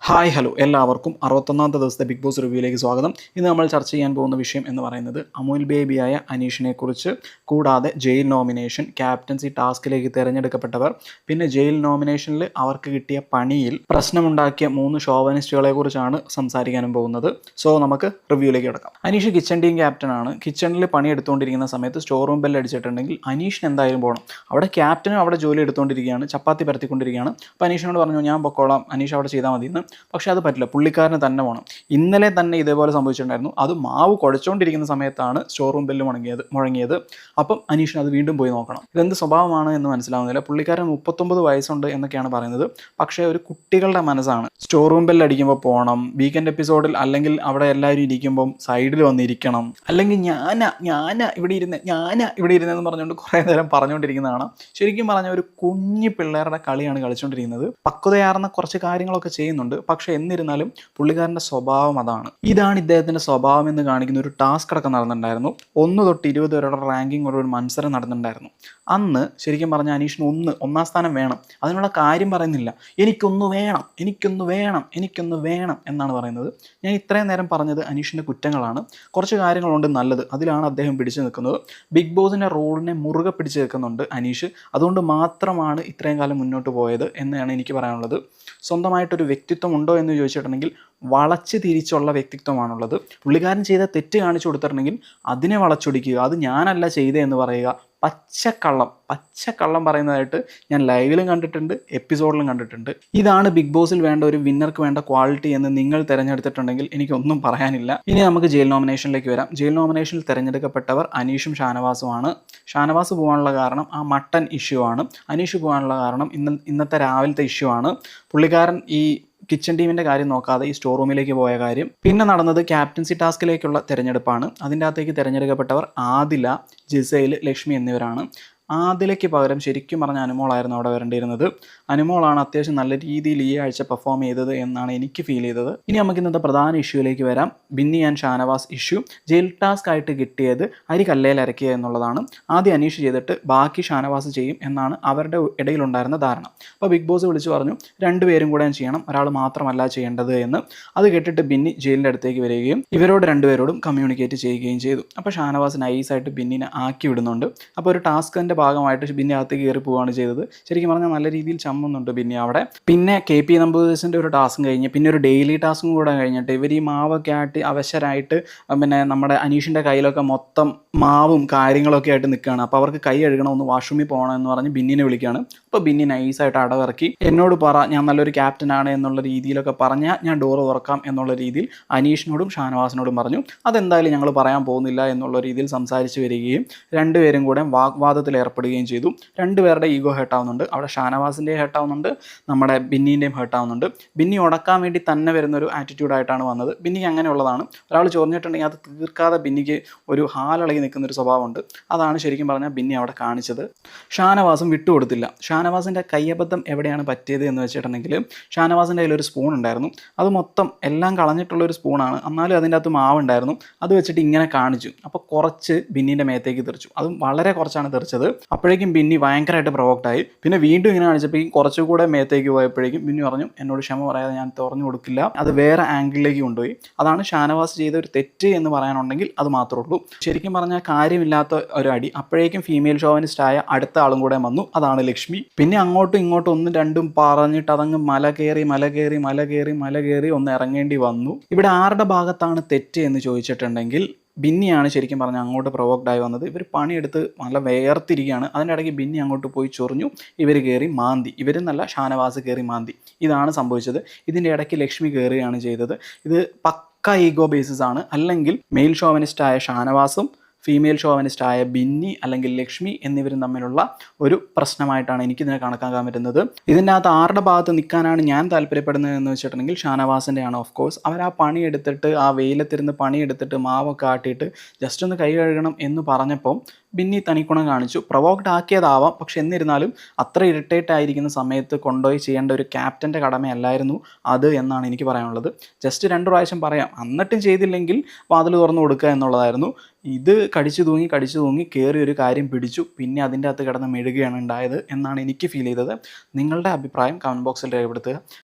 Hi hello എല്ലാവർക്കും 61ാമത്തെ ദിവസത്തെ big boss റിവ്യൂയിലേക്ക് സ്വാഗതം. ഇന്ന് നമ്മൾ ചർച്ച ചെയ്യാൻ പോകുന്ന വിഷയം എന്ന് പറയുന്നത് അമുൽ ബേബിയായ അനീഷിനെ കുറിച്ച്, കൂടാതെ ജയിൽ നോമിനേഷൻ, ക്യാപ്റ്റൻസി ടാസ്കിലേക്ക് തിരഞ്ഞെടുക്കപ്പെട്ടവർ, പിന്നെ ജയിൽ നോമിനേഷനിൽ അവർക്ക് കിട്ടിയ പണിയിൽ പ്രശ്നമുണ്ടാക്കിയ 3 ഷോവനിസ്റ്റുകളെ കുറിച്ചാണ് സംസാരിക്കാനും പോകുന്നത്. സോ നമുക്ക് റിവ്യൂയിലേക്ക് കിടക്കാം. അനീഷ് കിച്ചൺ ടീം ക്യാപ്റ്റനാണ്. കിച്ചണിൽ പണി എടുത്തുകൊണ്ടിരിക്കുന്ന സമയത്ത് സ്റ്റോർ റൂം ബെൽ അടിച്ചിട്ടുണ്ടെങ്കിൽ അനീഷിന് എന്തായാലും പോകണം. അവിടെ ക്യാപ്റ്റനും അവിടെ ജോലി എടുത്തുകൊണ്ടിരിക്കുകയാണ്, ചപ്പാത്തി പരത്തിക്കൊണ്ടിരിക്കുകയാണ്. അപ്പോൾ അനീഷിനോട് പറഞ്ഞു ഞാൻ പൊക്കോളാം, അനീഷ് അവിടെ ചെയ്താൽ മതി എന്ന്. പക്ഷേ അത് പറ്റില്ല, പുള്ളിക്കാരന് തന്നെ വേണം. ഇന്നലെ തന്നെ ഇതേപോലെ സംഭവിച്ചിട്ടുണ്ടായിരുന്നു. അത് മാവ് കുഴച്ചുകൊണ്ടിരിക്കുന്ന സമയത്താണ് സ്റ്റോർ റൂം ബെല്ല് മുഴങ്ങിയത്. അപ്പം അനീഷിന് അത് വീണ്ടും പോയി നോക്കണം. ഇതെന്ത് സ്വഭാവമാണ് എന്ന് മനസ്സിലാവുന്നില്ല. പുള്ളിക്കാരൻ 39 വയസ്സുണ്ട് എന്നൊക്കെയാണ് പറയുന്നത്. പക്ഷേ ഒരു കുട്ടികളുടെ മനസ്സാണ്. സ്റ്റോർ റൂം ബെല്ല് അടിക്കുമ്പോൾ പോകണം, വീക്കെൻഡ് എപ്പിസോഡിൽ അല്ലെങ്കിൽ അവിടെ എല്ലാവരും ഇരിക്കുമ്പം സൈഡിൽ വന്നിരിക്കണം, അല്ലെങ്കിൽ ഞാനാ ഇവിടെ ഇരുന്നെന്ന് പറഞ്ഞുകൊണ്ട് കുറേ നേരം പറഞ്ഞുകൊണ്ടിരിക്കുന്നതാണ്. ശരിക്കും പറഞ്ഞാൽ ഒരു കുഞ്ഞു പിള്ളേരുടെ കളിയാണ് കളിച്ചുകൊണ്ടിരിക്കുന്നത്. പക്വതയാർന്ന കുറച്ച് കാര്യങ്ങളൊക്കെ ചെയ്യുന്നുണ്ട്. പക്ഷെ എന്നിരുന്നാലും പുള്ളിക്കാരൻ്റെ സ്വഭാവം അതാണ്. ഇതാണ് ഇദ്ദേഹത്തിൻ്റെ സ്വഭാവം എന്ന് കാണിക്കുന്ന ഒരു ടാസ്ക് അടക്കം നടന്നിട്ടുണ്ടായിരുന്നു. 1 തൊട്ട് 20 വരെയുള്ള റാങ്കിങ് ഒരു മത്സരം നടന്നിട്ടുണ്ടായിരുന്നു. അന്ന് ശരിക്കും പറഞ്ഞാൽ അനീഷിന് 1ാം സ്ഥാനം വേണം. അതിനുള്ള കാര്യം പറയുന്നില്ല. എനിക്കൊന്ന് വേണം എന്നാണ് പറയുന്നത്. ഞാൻ ഇത്രയും നേരം പറഞ്ഞത് അനീഷിൻ്റെ കുറ്റങ്ങളാണ്. കുറച്ച് കാര്യങ്ങളുണ്ട് നല്ലത്, അതിലാണ് അദ്ദേഹം പിടിച്ചു നിൽക്കുന്നത്. ബിഗ് ബോസിൻ്റെ റോളിനെ മുറുകെ പിടിച്ചു നിൽക്കുന്നുണ്ട് അനീഷ്. അതുകൊണ്ട് മാത്രമാണ് ഇത്രയും കാലം മുന്നോട്ട് പോയത് എന്നാണ് എനിക്ക് പറയാനുള്ളത്. സ്വന്തമായിട്ടൊരു വ്യക്തിത്വം ഉണ്ടോ എന്ന് ചോദിച്ചിട്ടുണ്ടെങ്കിൽ വളച്ച് തിരിച്ചുള്ള വ്യക്തിത്വമാണുള്ളത്. പുള്ളിക്കാരൻ ചെയ്ത തെറ്റ് കാണിച്ചു കൊടുത്തിട്ടുണ്ടെങ്കിൽ അതിനെ വളച്ചൊടിക്കുക, അത് ഞാനല്ല ചെയ്തേ എന്ന് പറയുക. പച്ചക്കള്ളം പറയുന്നതായിട്ട് ഞാൻ ലൈവിലും കണ്ടിട്ടുണ്ട്, എപ്പിസോഡിലും കണ്ടിട്ടുണ്ട്. ഇതാണ് ബിഗ് ബോസിൽ വേണ്ട ഒരു വിന്നർക്ക് വേണ്ട ക്വാളിറ്റി എന്ന് നിങ്ങൾ തിരഞ്ഞെടുത്തിട്ടുണ്ടെങ്കിൽ എനിക്കൊന്നും പറയാനില്ല. ഇനി നമുക്ക് ജയിൽ നോമിനേഷനിലേക്ക് വരാം. ജയിൽ നോമിനേഷനിൽ തിരഞ്ഞെടുക്കപ്പെട്ടവർ അനീഷും ഷാനവാസുമാണ്. ഷാനവാസ് പോകാനുള്ള കാരണം ആ മട്ടൻ ഇഷ്യൂ ആണ്. അനീഷ് പോകാനുള്ള കാരണം ഇന്നത്തെ രാവിലത്തെ ഇഷ്യൂ ആണ്. പുള്ളിക്കാരൻ ഈ കിച്ചൺ ടീമിൻ്റെ കാര്യം നോക്കാതെ ഈ സ്റ്റോർ റൂമിലേക്ക് പോയ കാര്യം. പിന്നെ നടന്നത് ക്യാപ്റ്റൻസി ടാസ്കിലേക്കുള്ള തിരഞ്ഞെടുപ്പാണ്. അതിൻ്റെ അകത്തേക്ക് തിരഞ്ഞെടുക്കപ്പെട്ടവർ ആദില, ജിസൈൽ, ലക്ഷ്മി എന്നിവരാണ്. ആദിലയ്ക്ക് പകരം ശരിക്കും പറഞ്ഞ അനുമോളായിരുന്നു അവിടെ വരേണ്ടിയിരുന്നത്. അനുമോളാണ് അത്യാവശ്യം നല്ല രീതിയിൽ ഈ ആഴ്ച പെർഫോം ചെയ്തത് എന്നാണ് എനിക്ക് ഫീൽ ചെയ്തത്. ഇനി നമുക്ക് ഇന്നത്തെ പ്രധാന ഇഷ്യൂയിലേക്ക് വരാം. Binny and Shanavas issue. Jail task ആയിട്ട് കിട്ടിയത് അരി കല്ലേൽ അരയ്ക്കുക എന്നുള്ളതാണ്. ആദ്യം അനീഷ് ചെയ്തിട്ട് ബാക്കി ഷാനവാസ് ചെയ്യും എന്നാണ് അവരുടെ ഇടയിലുണ്ടായിരുന്ന ധാരണ. അപ്പോൾ ബിഗ് ബോസ് വിളിച്ചു പറഞ്ഞു 2 പേരും കൂടെ ചെയ്യണം, ഒരാൾ മാത്രമല്ല ചെയ്യേണ്ടത് എന്ന്. അത് കേട്ടിട്ട് ബിന്നി ജയിലിൻ്റെ അടുത്തേക്ക് വരികയും ഇവരോട് 2 പേരോടും കമ്മ്യൂണിക്കേറ്റ് ചെയ്യുകയും ചെയ്തു. അപ്പോൾ ഷാനവാസ് നൈസായിട്ട് ബിന്നിനെ ആക്കി വിടുന്നുണ്ട്. അപ്പോൾ ഒരു ടാസ്കിൻ്റെ ഭാഗമായിട്ട് ബിന്നി അകത്ത് കയറി പോവുകയാണ് ചെയ്തത്. ശരിക്കും പറഞ്ഞാൽ നല്ല രീതിയിൽ ചമ്മുന്നുണ്ട് ബിന്നി അവിടെ. പിന്നെ KP നമ്പൂതിരിസിൻ്റെ ഒരു ടാസ്കും കഴിഞ്ഞ് പിന്നെ ഒരു ഡെയിലി ടാസ്കും കൂടെ കഴിഞ്ഞിട്ട് ഇവർ ഈ മാവൊക്കെ ആയിട്ട് അവശരായിട്ട് പിന്നെ നമ്മുടെ അനീഷിൻ്റെ കയ്യിലൊക്കെ മൊത്തം മാവും കാര്യങ്ങളൊക്കെ ആയിട്ട് നിൽക്കുകയാണ്. അപ്പോൾ അവർക്ക് കൈ കഴുകണം, ഒന്ന് വാഷ്റൂമിൽ പോകണം എന്ന് പറഞ്ഞ് ബിന്നിനെ വിളിക്കുകയാണ്. അപ്പോൾ ബിന്നി നൈസായിട്ട് അടവിറക്കി എന്നോട് പറ ഞാൻ നല്ലൊരു ക്യാപ്റ്റനാണ് എന്നുള്ള രീതിയിലൊക്കെ പറഞ്ഞാൽ ഞാൻ ഡോറ് തുറക്കാം എന്നുള്ള രീതിയിൽ അനീഷിനോടും ഷാനവാസിനോടും പറഞ്ഞു. അതെന്തായാലും ഞങ്ങൾ പറയാൻ പോകുന്നില്ല എന്നുള്ള രീതിയിൽ സംസാരിച്ച് വരികയും 2 പേരും കൂടെ വാഗ്വാദത്തിൽ ഏർപ്പെടുകയും ചെയ്തു. 2 പേരുടെ ഈഗോ ഹേർട്ടാവുന്നുണ്ട്. അവിടെ ഷാനവാസിൻ്റെയും ഹേർട്ടാവുന്നുണ്ട്, നമ്മുടെ ബിന്നീൻ്റെയും ഹേർട്ടാവുന്നുണ്ട്. ബിന്നി ഉടക്കാൻ വേണ്ടി തന്നെ വരുന്നൊരു ആറ്റിറ്റ്യൂഡായിട്ടാണ് വന്നത്. ബിന്നിക്ക് അങ്ങനെയുള്ളതാണ്. ഒരാൾ ചൊറിഞ്ഞിട്ടുണ്ടെങ്കിൽ അത് തീർക്കാതെ ബിന്നിക്ക് ഒരു ഹാലളകി നിൽക്കുന്നൊരു സ്വഭാവമുണ്ട്. അതാണ് ശരിക്കും പറഞ്ഞാൽ ബിന്നി അവിടെ കാണിച്ചത്. ഷാനവാസും വിട്ടുകൊടുത്തില്ല. ഷാനവാസിൻ്റെ കയ്യബദ്ധം എവിടെയാണ് പറ്റിയത് എന്ന് വെച്ചിട്ടുണ്ടെങ്കിൽ ഷാനവാസിൻ്റെ കയ്യിലൊരു സ്പൂൺ ഉണ്ടായിരുന്നു. അത് മൊത്തം എല്ലാം കളഞ്ഞിട്ടുള്ളൊരു സ്പൂണാണ്. എന്നാലും അതിൻ്റെ അകത്ത് മാവുണ്ടായിരുന്നു. അത് വെച്ചിട്ട് ഇങ്ങനെ കാണിച്ചു. അപ്പോൾ കുറച്ച് ബിന്നീൻ്റെ മേത്തേക്ക് തെറിച്ചു. അതും വളരെ കുറച്ചാണ് തെറിച്ചത്. അപ്പോഴേക്കും ബിന്നി ഭയങ്കരമായിട്ട് പ്രൊവോക്റ്റായി. പിന്നെ വീണ്ടും ഇങ്ങനെ കാണിച്ചപ്പോഴേക്കും കുറച്ചുകൂടെ മേത്തേക്ക് പോയപ്പോഴേക്കും ബിന്നി പറഞ്ഞു എന്നോട് ക്ഷമ പറയാതെ ഞാൻ തുറന്നു കൊടുക്കില്ല. അത് വേറെ ആംഗിളിലേക്ക് കൊണ്ടുപോയി. അതാണ് ഷാനവാസ് ചെയ്ത ഒരു തെറ്റ് എന്ന് പറയാനുണ്ടെങ്കിൽ അത് മാത്രമേ ഉള്ളൂ. ശരിക്കും പറഞ്ഞാൽ കാര്യമില്ലാത്ത ഒരു അടി. അപ്പോഴേക്കും ഫീമെയിൽ ഷോവനിസ്റ്റായ അടുത്ത ആളും കൂടെ വന്നു, അതാണ് ലക്ഷ്മി. പിന്നെ അങ്ങോട്ടും ഇങ്ങോട്ടും 1-2 പറഞ്ഞിട്ട് അതങ്ങ് മല കയറി ഒന്ന് ഇറങ്ങേണ്ടി വന്നു. ഇവിടെ ആരുടെ ഭാഗത്താണ് തെറ്റ് എന്ന് ചോദിച്ചിട്ടുണ്ടെങ്കിൽ ബിന്നിയാണ് ശരിക്കും പറഞ്ഞാൽ അങ്ങോട്ട് പ്രൊവോക്ഡായി വന്നത്. ഇവർ പണിയെടുത്ത് നല്ല വേർത്തിരിക്കുകയാണ്. അതിൻ്റെ ഇടയ്ക്ക് ബിന്നി അങ്ങോട്ട് പോയി ചൊറിഞ്ഞു. ഇവർ കയറി മാന്തി. ഇവരെന്നല്ല, ഷാനവാസ് കയറി മാന്തി. ഇതാണ് സംഭവിച്ചത്. ഇതിൻ്റെ ഇടയ്ക്ക് ലക്ഷ്മി കയറുകയാണ് ചെയ്തത്. ഇത് പക്ക ഈഗോ ബേസിസ് ആണ്. അല്ലെങ്കിൽ മെയിൽ ഷോവനിസ്റ്റായ ഷാനവാസും ഫീമെയിൽ ഷോവനിസ്റ്റായ ബിന്നി അല്ലെങ്കിൽ ലക്ഷ്മി എന്നിവരും തമ്മിലുള്ള ഒരു പ്രശ്നമായിട്ടാണ് എനിക്കിതിനെ കണക്കാക്കാൻ പറ്റുന്നത്. ഇതിൻ്റെ അകത്ത് ആരുടെ ഭാഗത്ത് നിൽക്കാനാണ് ഞാൻ താല്പര്യപ്പെടുന്നത് എന്ന് വെച്ചിട്ടുണ്ടെങ്കിൽ ഷാനവാസിൻ്റെയാണ്. ഓഫ് കോഴ്സ് അവർ ആ പണിയെടുത്തിട്ട് ആ വെയിലത്തിരുന്ന് പണിയെടുത്തിട്ട് മാവൊക്കെ ആട്ടിയിട്ട് ജസ്റ്റ് ഒന്ന് കൈ കഴുകണം എന്ന് പറഞ്ഞപ്പം ബിന്നി തനിക്കുണം കാണിച്ചു. പ്രൊവോക്ഡ് ആക്കിയതാവാം, പക്ഷെ എന്നിരുന്നാലും അത്ര ഇറിറ്റേറ്റ് ആയിരിക്കുന്ന സമയത്ത് കൊണ്ടുപോയി ചെയ്യേണ്ട ഒരു ക്യാപ്റ്റൻ്റെ കടമയല്ലായിരുന്നു അത് എന്നാണ് എനിക്ക് പറയാനുള്ളത്. ജസ്റ്റ് 2 പ്രാവശ്യം പറയാം, എന്നിട്ടും ചെയ്തില്ലെങ്കിൽ വാതിൽ തുറന്നു കൊടുക്കുക എന്നുള്ളതായിരുന്നു. ഇത് കടിച്ചു തൂങ്ങി കയറി ഒരു കാര്യം പിടിച്ചു. പിന്നെ അതിൻ്റെ അകത്ത് കിടന്ന് മെഴുകുകയാണ് ഉണ്ടായത് എന്നാണ് എനിക്ക് ഫീൽ ചെയ്തത്. നിങ്ങളുടെ അഭിപ്രായം കമൻറ്റ് ബോക്സിൽ രേഖപ്പെടുത്തുക.